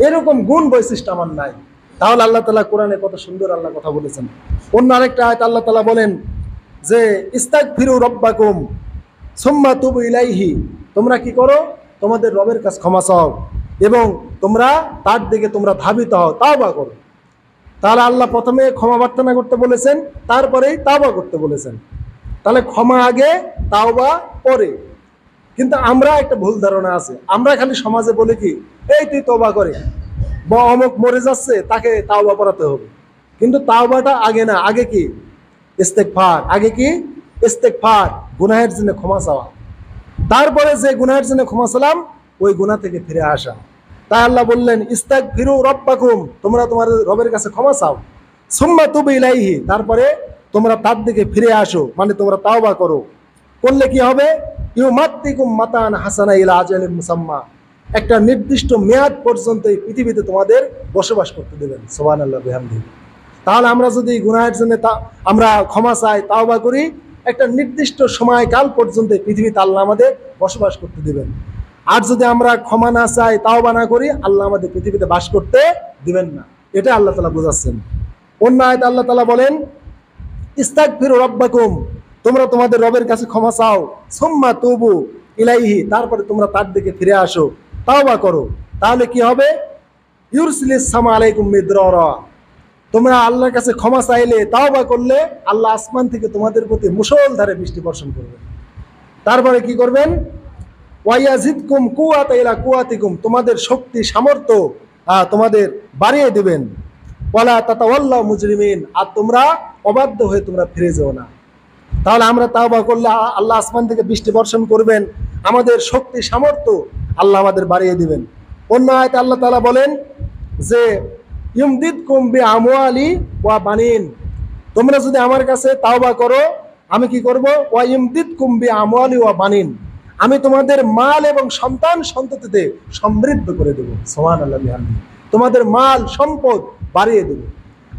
এরকম গুণ বৈশিষ্ট্য আমার নাই। তাহলে আল্লাহ তাআলা কোরআনে কত সুন্দর আল্লাহ কথা বলেছেন। অন্য আরেকটা আয়াত আল্লাহ তাআলা বলেন যে ইস্তাগফিরু রাব্বাকুম সুম্মা তুবু ইলাইহি, তোমরা কি করো, তোমাদের রবের কাছে ক্ষমা চাও এবং তোমরা তার দিকে তোমরা ধাবিত হও, তাওবা করো। তাহলে আল্লাহ প্রথমে ক্ষমা প্রার্থনা করতে বলেছেন, তারপরেই তাওবা করতে বলেছেন। তাহলে ক্ষমা আগে, তাওবা পরে। কিন্তু আমরা একটা ভুল ধারণা আছে, আমরা খালি সমাজে বলি কি, এই তুই তওবা করে, বা অমুক মরে যাচ্ছে তাকে তাওবা করাতে হবে। কিন্তু তাওবাটা আগে না, আগে কি ইস্তেগফার, আগে কি ইস্তেগফার, গুনাহের জন্য ক্ষমা চাওয়া, তারপরে যে গুনাহের জন্য ক্ষমা চালাম ওই গুনাহ থেকে ফিরে আসা। তাই আল্লাহ বললেন ইস্তাগফিরু রাব্বাকুম, তোমরা তোমাদের রবের কাছে ক্ষমা চাও, সুম্মা তুবু ইলাইহি, তারপরে তোমরা তার দিকে ফিরে আসো, মানে তোমরা তাওবা করো। করলে কি হবে, ইউমাত্তিকুম মাতান হাসানা ইলা আজালিন মুসাম্মা, একটা নির্দিষ্ট মেয়াদ পর্যন্ত এই পৃথিবীতে তোমাদের বসবাস করতে দেবেন। সুবহানাল্লাহ বিহামদিহি। তাহলে আমরা যদি গুনাহের জন্য আমরা ক্ষমা চাই, তাওবা করি, একটা নির্দিষ্ট সময়কাল পর্যন্ত পৃথিবীতে আল্লাহ আমাদের বসবাস করতে দিবেন। আর যদি আমরা ক্ষমা না চাই, তাওবা না করি, আল্লাহ আমাদের পৃথিবীতে বাস করতে দিবেন না। এটা আল্লাহ তাআলা বোঝাচ্ছেন। অন্য আয়াতে আল্লাহ তাআলা বলেন ইস্তাগফিরু রাব্বাকুম, তোমরা তোমাদের রবের কাছে ক্ষমা চাও, সুম্মা তুবু ইলাইহি, তারপরে তোমরা তার দিকে ফিরে আসো, তাওবা করো। তাহলে কি হবে, ইউরসিলিস সামা আলাইকুম মিদরারা, তোমরা আল্লাহর কাছে ক্ষমা চাইলে, তাওবা করলে আল্লাহ আসমান থেকে তোমাদের প্রতি মুষলধারে বৃষ্টি বর্ষণ করবেন। তারপরে কি করবেন, ওয়ায়াজিদকুম কুওয়াতা ইলা কুওয়াতিকুম, তোমাদের শক্তি সামর্থ্য তোমাদের বাড়িয়ে দিবেন। ওয়ালা তাতাওয়াল্লাউ মুজরিমিন, আর তোমরা অবাধ্য হয়ে তোমরা ফিরে যেও না। তাহলে আমরা তাওবা করলে আল্লাহ আসমান থেকে বৃষ্টি বর্ষণ করবেন, আমাদের শক্তি সামর্থ্য আল্লাহ আমাদের বাড়িয়ে দিবেন। অন্য আয়াতে আল্লাহ তাআলা বলেন যে ইউমদিদকুম বিআমওয়ালি ওয়া বানিন, তোমরা যদি আমার কাছে তাওবা করো, আমি কি করব, ওয়া ইউমদিদকুম বিআমওয়ালি ওয়া বানিন, আমি তোমাদের মাল এবং সন্তান সন্ততিতে সমৃদ্ধ করে দেবো। সুবহানাল্লাহ বিহামদিহি। তোমাদের মাল সম্পদ বাড়িয়ে দেবো।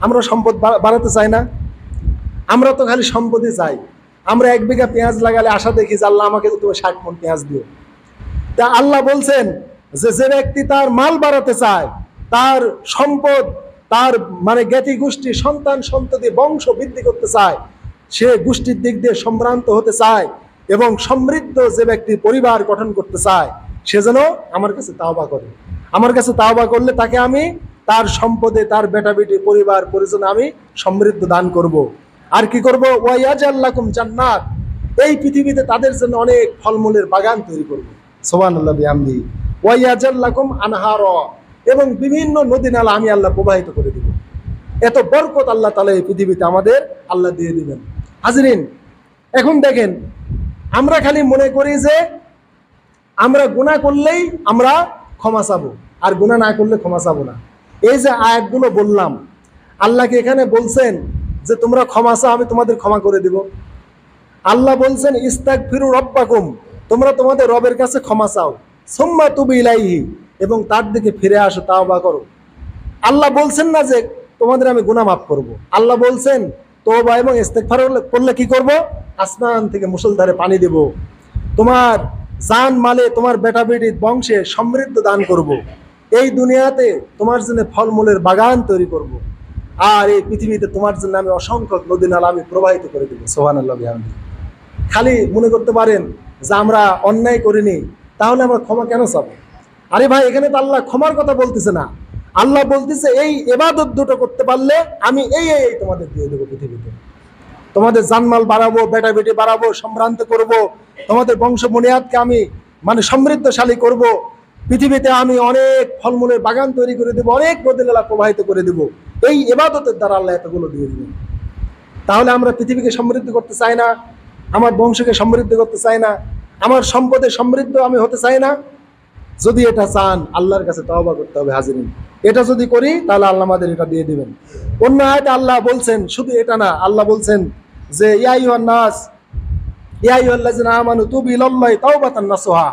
আমরা সম্পদ বাড়াতে চাই না? আমরা তো খালি সম্পদই চাই। আমরা 1 বিঘা পেঁয়াজ লাগালে আশা দেখি যে আল্লাহ আমাকে তুমি 60 মণ পেঁয়াজ দিও। তা আল্লাহ বলছেন যে যে ব্যক্তি তার মাল বাড়াতে চায়, তার সম্পদ, তার মানে জ্ঞাতি গোষ্ঠী, সন্তান সন্ততি, বংশ বৃদ্ধি করতে চায়, সে গোষ্ঠীর দিক দিয়ে সম্ভ্রান্ত হতে চায় এবং সমৃদ্ধ যে ব্যক্তি পরিবার গঠন করতে চায়, সে যেন আমার কাছে তাওবা করে। আমার কাছে তাওবা করলে তাকে আমি তার সম্পদে, তার বেটা বেটি, পরিবার পরিজনে আমি সমৃদ্ধ দান করব। আর কি করব? ওয়াইয়াজাল লাকুম জান্নাত, এই পৃথিবীতে তাদের জন্য অনেক ফলমূলের বাগান তৈরি করব। সুবহানাল্লাহ বিহামদিহি। ওয়াইয়াজাল লাকুম আনহারা, এবং বিভিন্ন নদী নালা আমি আল্লাহ প্রবাহিত করে দিব। এত বরকত আল্লাহ তাআলা এই পৃথিবীতে আমাদের আল্লাহ দিয়ে দিবেন। হাজরিন, এখন দেখেন, আমরা খালি মনে করি যে আমরা গুনাহ করলেই আমরা ক্ষমা চাবো, আর গুনাহ না করলে ক্ষমা চাবো না। এই যে আয়াতগুলো বললাম, আল্লাহকে এখানে বলছেন যে তোমরা ক্ষমা চাও, আমি তোমাদের ক্ষমা করে দিব। আল্লাহ বলছেন ইস্তাগফিরু রাব্বাকুম, তোমরা তোমাদের রবের কাছে ক্ষমা চাও, সুম্মা তুবু ইলাইহি, এবং তার দিকে ফিরে আসো, তাওবা করো। আল্লাহ বলছেন না যে তোমাদের আমি গুনাহ মাফ করব। আল্লাহ বলছেন তওবা এবং ইস্তেগফার করলে কি করব? আসমান থেকে মুষলধারে পানি দেব, তোমার জান মালে, তোমার বেটা বেটি বংশে সমৃদ্ধ দান করব, এই দুনিয়াতে তোমার জন্য ফলমূলের বাগান তৈরি করব, আর এই পৃথিবীতে তোমার জন্য আমি অসংখ্য নদী নালা আমি প্রবাহিত করে দেবো। সুবহানাল্লাহ বিহামদিহি। খালি মনে করতে পারেন যে আমরা অন্যায় করিনি, তাহলে আমরা ক্ষমা কেন চাবো? আরে ভাই, এখানে তো আল্লাহ ক্ষমার কথা বলতেছে না। আল্লাহ বলতেছে এই ইবাদত দুটো করতে পারলে আমি এই তোমাদের দিয়ে দেবো পৃথিবীতে। তোমাদের জানমাল বাড়াবো, বেটা বেটি বাড়াবো, সম্ভ্রান্ত করব, তোমাদের বংশ বুনিয়াদকে আমি মানে সমৃদ্ধশালী করব, পৃথিবীতে আমি অনেক ফলমূলের বাগান তৈরি করে দেবো, অনেক নদী নালা প্রবাহিত করে দেবো। এই ইবাদতের দ্বারা আল্লাহ এতগুলো দিয়ে দিবেন। তাহলে আমরা পৃথিবীকে সমৃদ্ধ করতে চাই না, আমার বংশকে সমৃদ্ধ করতে চাই না, আমার সম্পদে সমৃদ্ধ আমি হতে চাই না? যদি এটা চান, আল্লাহর কাছে তওবা করতে হবে। হাজিরিন, এটা যদি করি তাহলে আল্লাহ আমাদের এটা দিয়ে দিবেন। অন্য আয়াতে আল্লাহ বলছেন, শুধু এটা না, আল্লাহ বলছেন যে ইয়া আইয়ুহান নাস ইয়া আইয়ুহাল্লাযিনা আমানু তুবু ইলাল্লাহি তাওবাতান নাসুহা,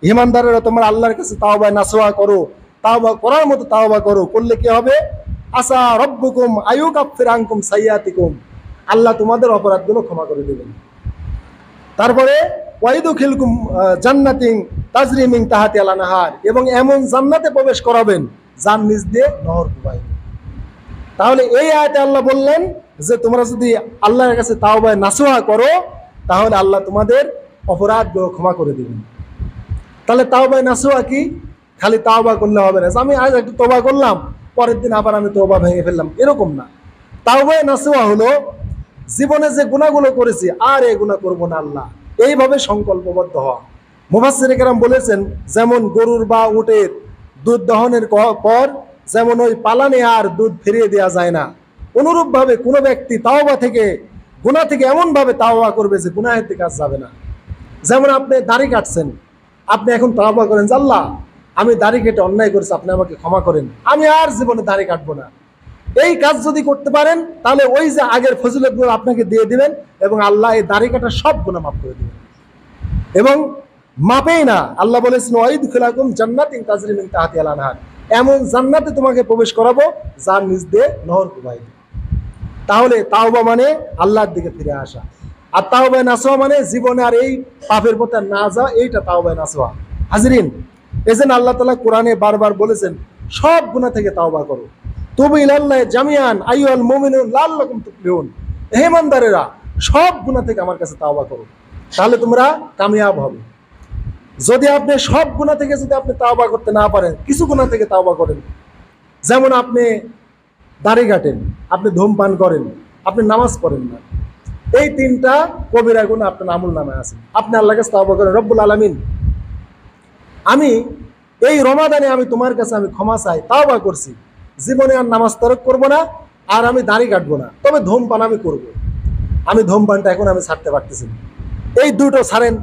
ঈমানদারেরা তোমরা আল্লাহর কাছে তাওবা নাসুহা করো, তাওবা করার মতো তাওবা করো। করলে কি হবে? আসা রব্বুকুম আইয়ুকাফির আনকুম সাইয়্যাতিকুম, আল্লাহ তোমাদের অপরাধগুলো ক্ষমা করে দেবেন। তারপরে ওয়াইদুখিলকুম জান্নাতিন তাজরি মিন তাহতিহাল আনহার, এবং এমন জান্নাতে প্রবেশ করাবেন যার নিচ দিয়ে নহর প্রবাহিত। তাহলে এই আয়াতে আল্লাহ বললেন যে তোমরা যদি আল্লাহর কাছে তাওবা নাসুহা করো, তাহলে আল্লাহ তোমাদের অপরাধগুলো ক্ষমা করে দিবেন। তাহলে তাওবা নাসুহা কি? খালি তাওবা করলে হবে না, আমি আজ একটু তওবা করলাম, পরের দিন আবার আমি তওবা ভেঙে ফেললাম, এরকম না। তাওবা নাসুহা হলো জীবনে যে গুনাহগুলো করেছি আর এই গুনাহ করব না আল্লাহ, এইভাবে সংকল্পবদ্ধ হওয়া। মুফাসসিরে কেরাম বলেছেন, যেমন গরুর বা উটের দুধ দহনের পর যেমন ওই পালানে আর দুধ ফিরিয়ে দেওয়া যায় না, অনুরূপভাবে কোনো ব্যক্তি তাওবা থেকে, গুনাহ থেকে এমনভাবে তাওবা করবে যে গুনাহের দিকে আর যাবে না। যেমন আপনি দাড়ি কাটছেন, আপনি এখন তাওবা করেন, আল্লাহ আমি দাড়ি কেটে অন্যায় করেছি, আপনি আমাকে ক্ষমা করেন, আমি আর জীবনে দাড়ি কাটবো না। এই কাজ যদি করতে পারেন, তাহলে ওই যে আগের ফজিলতগুলো আপনাকে দিয়ে দিবেন, এবং আল্লাহ এই দাড়ি কাটার সব গুনাহ মাফ করে দিবেন। এবং মাপেই না, আল্লাহ বলেছেন ওয়াইদুখিলাকুম জান্নাতিন তাজরি মিন তাহতিহাল আনহার, এমন জান্নাতে তোমাকে প্রবেশ করাবো যার নিচ দিয়ে নহর প্রবাহিত। তাহলে তাওবা মানে আল্লাহর দিকে ফিরে আসা, আর তাওবা নাসুহা মানে জীবনে আর এই পাপের পথে না যাওয়া, এইটা তাওবা নাসুহা। হাজরিন, এজন্য আল্লাহ তাআলা কোরআনে বারবার বলেছেন সব গুনাহ থেকে তাওবা করো, তুবু ইলাল্লাহি জামিআন আইয়ুহাল মুমিনুন লাআল্লাকুম তুফলিহুন, হে ইমানদারেরা সব গুনাহ থেকে আমার কাছে তাওবা করো, তাহলে তোমরা কামিয়াব হবে। যদি আপনি সব গুনাহ থেকে যদি আপনি তাওবা করতে না পারেন, কিছু গুনাহ থেকে তাওবা করেন, যেমন আপনি দাড়ি কাটেন, আপনি ধূমপান করেন, আপনি নামাজ পড়েন না, এই তিনটা কবিরা গুনাহ আপনার আমল নামায় আছে, আপনি আল্লাহর কাছে তাওবা করেন, রব্বুল আলামিন আমি এই রমাদানে আমি তোমার কাছে আমি ক্ষমা চাই, তাওবা করছি, জীবনে আর নামাজ তরক করবো না, আর আমি দাড়ি কাটবো না, তবে ধূমপান আমি করব, আমি ধূমপানটা এখন আমি ছাড়তে পারতেছি না। এই দুটো ছাড়েন,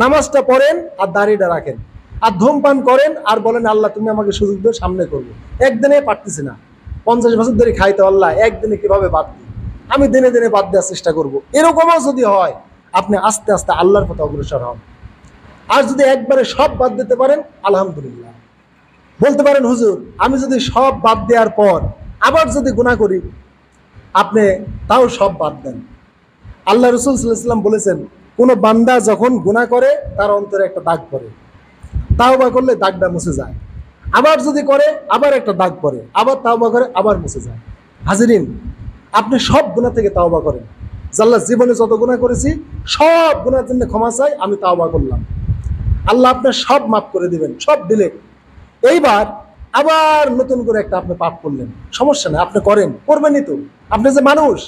নামাজটা পড়েন আর দাড়িটা রাখেন, আর ধূমপান করেন আর বলেন আল্লাহ তুমি আমাকে সুযোগ দিও, সামনে করবো। একদিনে পারতেছি না, 50 বছর ধরে খাইতে, আল্লাহ একদিনে কিভাবে বাদ দিই, আমি দিনে দিনে বাদ দেওয়ার চেষ্টা করব। এরকমও যদি হয়, আপনি আস্তে আস্তে আল্লাহর পথে অগ্রসর হন। আর যদি একবারে সব বাদ দিতে পারেন আলহামদুলিল্লাহ। বলতে পারেন হুজুর আমি যদি সব বাদ দেওয়ার পর আবার যদি গুনাহ করি, আপনি তাও সব বাদ দেন। আল্লাহ রাসূল সাল্লাল্লাহু আলাইহি ওয়াসাল্লাম বলেছেন, কোনো বান্দা যখন গুনাহ করে তার অন্তরে একটা দাগ পড়ে, তাওবা করলে দাগটা মুছে যায়। আবার যদি করে আবার একটা দাগ পড়ে, আবার তাওবা করে আবার মুছে যায়। হাজিরিন, আপনি সব গুনাহ থেকে তাওবা করেন। আল্লাহ জীবনে যত গুনাহ করেছি সব গুনাহের জন্য ক্ষমা চাই, আমি তাওবা করলাম। আল্লাহ আপনার সব মাফ করে দিবেন, সব ডিলেট। এইবার আবার নতুন করে একটা আপনি পাপ করলেন, সমস্যা নেই, আপনি করেন, করবেনই তো। আপনি যে মানুষ,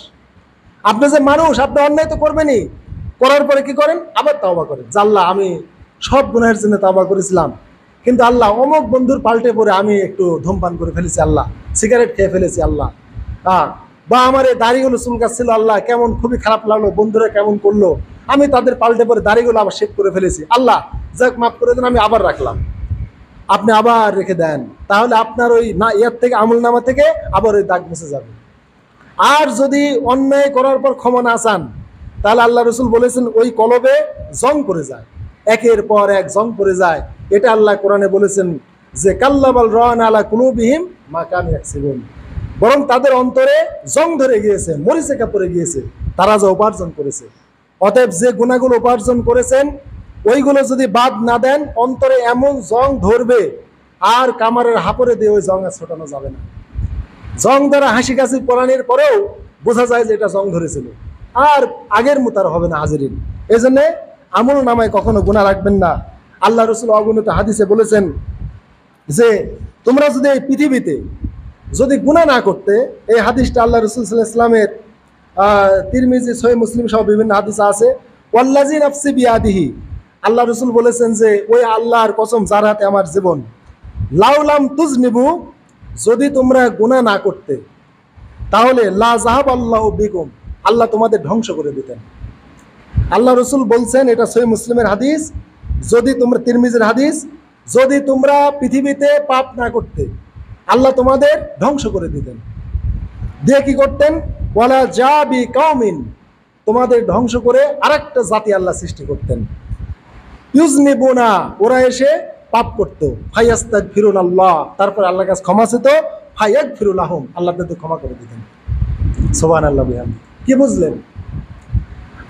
আপনি যে মানুষ, আপনি অন্যায় তো করবেনই। করার পরে কি করেন? আবার তাওবা করেন। আল্লাহ আমি সব গুনাহের জন্য তাওবা করেছিলাম, কিন্তু আল্লাহ অমুক বন্ধুর পাল্টে পরে আমি একটু ধূমপান করে ফেলেছি, আল্লাহ সিগারেট খেয়ে ফেলেছি, আল্লাহ বা আমার এই দাড়িগুলো চুলকাচ্ছিল, আল্লাহ কেমন খুবই খারাপ লাগলো, বন্ধুরা কেমন করলো, আমি তাদের পাল্টে পরে দাড়িগুলো আবার শেভ করে ফেলেছি, আল্লাহ যাক মাফ করে দেন, আমি আবার রাখলাম। আপনি আবার রেখে দেন, তাহলে আপনার ওই না ইয়ার থেকে, আমল নামা থেকে আবার ওই দাগ মুছে যাবে। আর যদি অন্যায় করার পর ক্ষমা না চান, তাহলে আল্লাহ রসুল বলেছেন ওই কলবে জং পড়ে যায়, একের পর এক জং পড়ে যায়। এটা আল্লাহ কোরআনে বলেছেন যে কাল্লাবাল রান আলা কুলুবিহিম মা কানু ইয়াকসিবুন, বরং তাদের অন্তরে জং ধরে গিয়েছে, মরিচিকা পড়ে গিয়েছে, তারা যা উপার্জন করেছে। অতএব যে গুনাহগুলো উপার্জন করেছেন ওইগুলো যদি বাদ না দেন, অন্তরে এমন জং ধরবে আর কামারের হাপড়ে দিয়ে ওই জং আর ছোটানো যাবে না। জং দ্বারা হাসি কাশি পরানোর পরেও বোঝা যায় যে এটা জং ধরেছিল, আর আগের মতো আর হবে না। হাজিরিন, এই জন্য আমল নামায় কখনো গুনাহ রাখবেন না। আল্লাহ রসুল অগণিত হাদিসে বলেছেন যে তোমরা যদি এই পৃথিবীতে যদি গুনাহ না করতে, এই হাদিসটা আল্লাহ রসুল সাল্লাল্লাহু আলাইহি ওয়াসাল্লামের তিরমিজি, সহিহ মুসলিম সহ বিভিন্ন হাদিস আছে। ওয়াল্লাযী নাফসি বিয়াদিহি, আল্লাহ রসুল বলেছেন যে ওই আল্লাহর কসম যার হাতে আমার জীবন, লাউলাম তুজনিবু, যদি তোমরা গুনাহ না করতে তাহলে লা যাহাব আল্লাহু বিকুম, আল্লাহ তোমাদের ধ্বংস করে দিতেন। আল্লাহ রসুল বলছেন, এটা সহিহ মুসলিমের হাদিস, যদি তোমরা, তিরমিজির হাদিস, যদি তোমরা পৃথিবীতে পাপ না করতে আল্লাহ তোমাদের ধ্বংস করে দিতেন। দিয়ে কি করতেন? ওয়ালা জাবি কাউমিন, তোমাদের ধ্বংস করে আরেকটা জাতি আল্লাহ সৃষ্টি করতেন। ইউজনিবুনা, ওরা এসে পাপ করতো, ফায়াস্তাগফিরুন আল্লাহ, তারপর আল্লাহর কাছে ক্ষমা চেত, ফায়াগফিরু লাহুম, আল্লাহ তাদের ক্ষমা করে দিতেন। সুবহানাল্লাহ বিহামদি। কি বুঝলেন?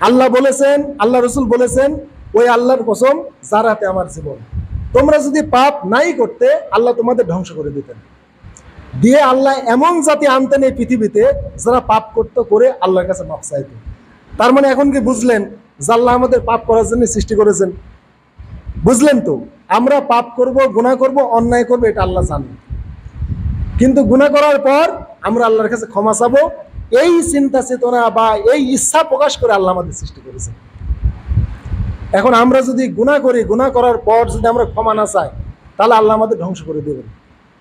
আল্লাহ বলেছেন, আল্লাহ রসুল বলেছেন ওই আল্লাহর কসম যার হাতে আমার জীবন, তোমরা যদি পাপ নাই করতে আল্লাহ তোমাদের ধ্বংস করে দিতেন। দিয়ে আল্লাহ এমন জাতি আনতেন এই পৃথিবীতে যারা পাপ করতে করে আল্লাহর কাছে মাফ চাইত। তার মানে এখন কি বুঝলেন যে আল্লাহ আমাদের পাপ করার জন্য সৃষ্টি করেছেন? বুঝলেন তো? আমরা পাপ করব, গুনাহ করব, অন্যায় করব, এটা আল্লাহ জানেন, কিন্তু গুনাহ করার পর আমরা আল্লাহর কাছে ক্ষমা চাবো, এই চিন্তা চেতনা বা এই ইচ্ছা প্রকাশ করে আল্লাহ আমাদের সৃষ্টি করেছেন। এখন আমরা যদি গুনাহ করি, গুনাহ করার পর যদি আমরা ক্ষমা না চাই, তাহলে আল্লাহ আমাদের ধ্বংস করে দেবেন।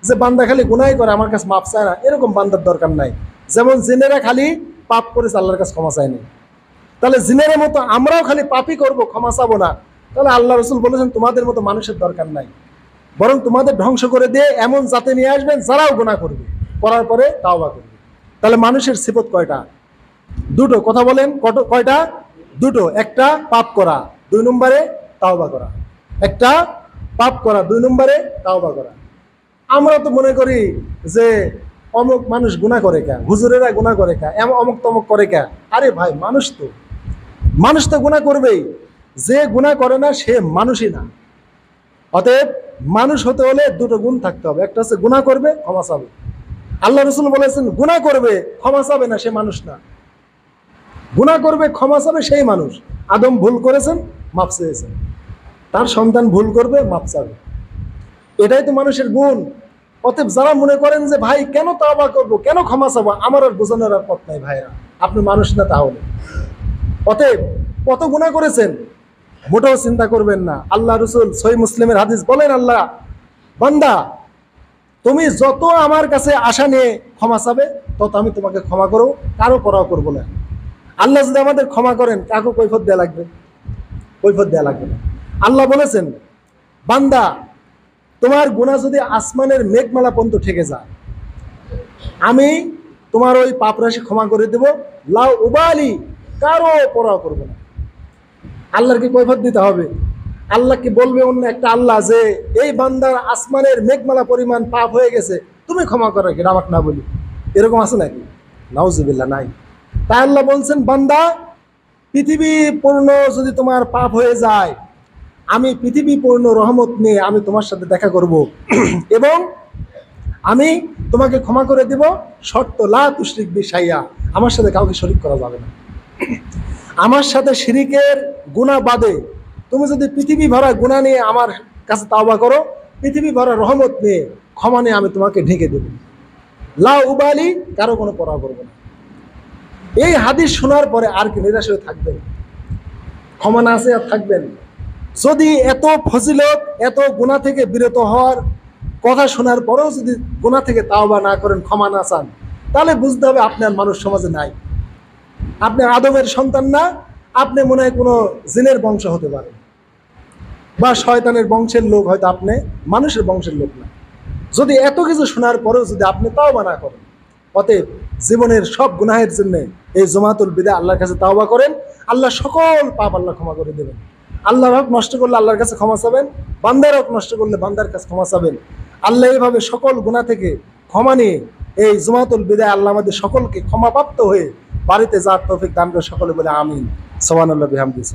যে বান্দা খালি গুনাহই করে আমার কাছে মাফ চায় না, এরকম বান্দার দরকার নাই। যেমন জিনেরা খালি পাপ করেছে আল্লাহর কাছে ক্ষমা চায়নি, তাহলে জিনেরের মতো আমরাও খালি পাপই করব, ক্ষমা চাবো না, তাহলে আল্লাহ রসুল বলেছেন তোমাদের মতো মানুষের দরকার নাই, বরং তোমাদের ধ্বংস করে দিয়ে এমন জাতি নিয়ে আসবেন যারাও গুনাহ করবে, করার পরে তাওবা করবে। তাহলে মানুষের সিফত কয়টা? দুটো। কথা বলেন, কয়টা? দুটো। একটা পাপ করা, 2 নম্বরে তাওবা করা। একটা পাপ করা, 2 নম্বরে তাওবা করা। আমরা তো মনে করি যে অমুক মানুষ গুনাহ করে কে, হুজুরেরা গুনাহ করে কে, অমুক তমুক করে কে। আরে ভাই, মানুষ তো গুনাহ করবেই, যে গুনাহ করে না সে মানুষই না। অতএব মানুষ হতে হলে দুটো গুণ থাকতে হবে, একটা হচ্ছে গুনাহ করবে, ক্ষমা চাবে। আল্লাহ রসুল বলেছেন গুনাহ করবে, ক্ষমা চাবে না, সে মানুষ না। গুনাহ করবে, ক্ষমা চাবে, সেই মানুষ। আদম ভুল করেছেন, মাফ চেয়েছেন, তার সন্তান ভুল করবে, মাফ চাবে, এটাই তো মানুষের গুণ। অতএব যারা মনে করেন যে ভাই কেন তাওবা করবো, কেন ক্ষমা চাবো, আমার আর বোঝানোর আর পথ নাই। ভাইরা, আপনি মানুষ না তাহলে। অতএব কত গুনাহ করেছেন মোটেও চিন্তা করবেন না। আল্লাহ রসুল সহিহ মুসলিমের হাদিস বলেন, আল্লাহ বান্দা তুমি যত আমার কাছে আশা নিয়ে ক্ষমা চাবে তত আমি তোমাকে ক্ষমা করো, কারো পরাও করবো না। আল্লাহ যদি আমাদের ক্ষমা করেন, কাউকে কৈফিয়ত দেয়া লাগবে? কৈফিয়ত দেয়া লাগবে না। আল্লাহ বলেছেন, বান্দা তোমার গুনাহ যদি আসমানের মেঘমালা পর্যন্ত ঠেকে যায়, আমি তোমার ওই পাপ রাশি ক্ষমা করে দেব, লাউ উবালি, কারো পরাও করবো না। আল্লাহর কি কৈফিয়ত দিতে হবে? আল্লাহকে বলবে অন্য একটা আল্লাহ যে এই বান্দার আসমানের মেঘমালা পরিমাণ পাপ হয়ে গেছে, তুমি ক্ষমা করো, কি আমাকে না বলি? এরকম আছে নাকি? নাউজুবিল্লাহ, নাই। তাই আল্লাহ বলছেন, বান্দা, পৃথিবী পূর্ণ যদি তোমার পাপ হয়ে যায়, আমি পৃথিবী পূর্ণ রহমত নিয়ে আমি তোমার সাথে দেখা করব এবং আমি তোমাকে ক্ষমা করে দিব, শর্ত লা তুশরিক বি শাইআ, আমার সাথে কাউকে শরীক করা যাবে না। আমার সাথে শিরিকের গুনাহ বাদে তুমি যদি পৃথিবী ভরা গুনাহ নিয়ে আমার কাছে তাওবা করো, পৃথিবী ভরা রহমত নিয়ে, ক্ষমা নিয়ে আমি তোমাকে ঢেকে দেব, লা উবালি, কারো কোনো পরোয়া করবো না। এই হাদিস শোনার পরে আর কি নিরাশ হয়ে থাকবেন? ক্ষমা না আছে আর থাকবেন? যদি এত ফজিলত, এত গুনাহ থেকে বিরত হওয়ার কথা শোনার পরেও যদি গুনাহ থেকে তাওবা না করেন, ক্ষমা না চান, তাহলে বুঝতে হবে আপনার মানুষ সমাজে নাই। আপনি আদমের সন্তান না, আপনি মনে হয় কোনো জিনের বংশ হতে পারেন, বা শয়তানের বংশের লোক, হয়তো আপনি মানুষের বংশের লোক না। যদি এত কিছু শোনার পরেও যদি আপনি তাওবা না করেন, অতএব জীবনের সব গুনাহের জন্য এই জুমাতুল বিদা আল্লাহর কাছে তাওবা করেন, আল্লাহ সকল পাপ আল্লাহ ক্ষমা করে দেবেন। আল্লাহর হক নষ্ট করলে আল্লাহর কাছে ক্ষমা চাবেন, বান্দার হক নষ্ট করলে বান্দার কাছে ক্ষমা চাবেন। আল্লাহ এইভাবে সকল গুনাহ থেকে ক্ষমা নিয়ে এই জুমাতুল বিদায় আল্লাহ আমাদের সকলকে ক্ষমাপ্রাপ্ত হয়ে বাড়িতে যাওয়ার তৌফিক দান করে সকলে বলে আমিন। সুবহানাল্লাহ বিহামদিহি।